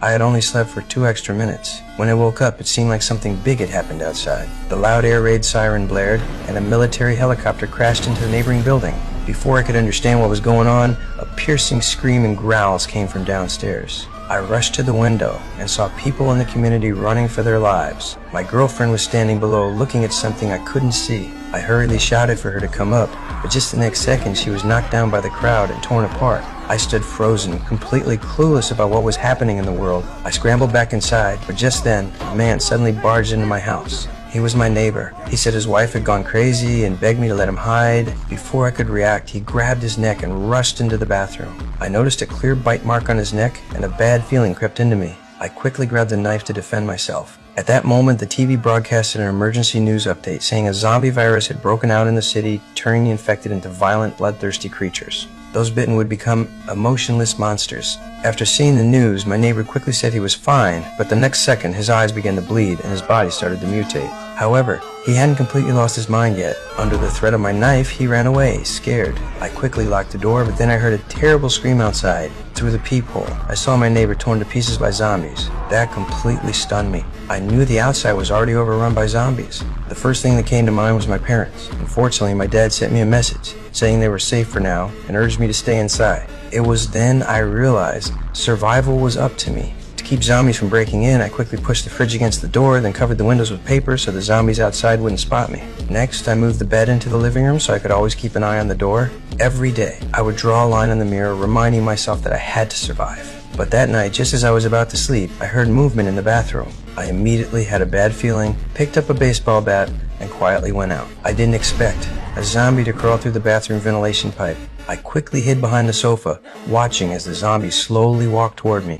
I had only slept for 2 extra minutes. When I woke up, it seemed like something big had happened outside. The loud air raid siren blared, and a military helicopter crashed into the neighboring building. Before I could understand what was going on, a piercing scream and growls came from downstairs. I rushed to the window and saw people in the community running for their lives. My girlfriend was standing below looking at something I couldn't see. I hurriedly shouted for her to come up, but just the next second she was knocked down by the crowd and torn apart. I stood frozen, completely clueless about what was happening in the world. I scrambled back inside, but just then, a man suddenly barged into my house. He was my neighbor. He said his wife had gone crazy and begged me to let him hide. Before I could react, he grabbed his neck and rushed into the bathroom. I noticed a clear bite mark on his neck, and a bad feeling crept into me. I quickly grabbed the knife to defend myself. At that moment, the TV broadcasted an emergency news update saying a zombie virus had broken out in the city, turning the infected into violent, bloodthirsty creatures. Those bitten would become emotionless monsters. After seeing the news, my neighbor quickly said he was fine, but the next second his eyes began to bleed and his body started to mutate. However, he hadn't completely lost his mind yet. Under the threat of my knife, he ran away, scared. I quickly locked the door, but then I heard a terrible scream outside. Through the peephole, I saw my neighbor torn to pieces by zombies. That completely stunned me. I knew the outside was already overrun by zombies. The first thing that came to mind was my parents. Unfortunately, my dad sent me a message saying they were safe for now and urged me to stay inside. It was then I realized survival was up to me. To keep zombies from breaking in, I quickly pushed the fridge against the door, then covered the windows with paper so the zombies outside wouldn't spot me. Next, I moved the bed into the living room so I could always keep an eye on the door. Every day, I would draw a line on the mirror, reminding myself that I had to survive. But that night, just as I was about to sleep, I heard movement in the bathroom. I immediately had a bad feeling, picked up a baseball bat, and quietly went out. I didn't expect a zombie to crawl through the bathroom ventilation pipe. I quickly hid behind the sofa, watching as the zombie slowly walked toward me.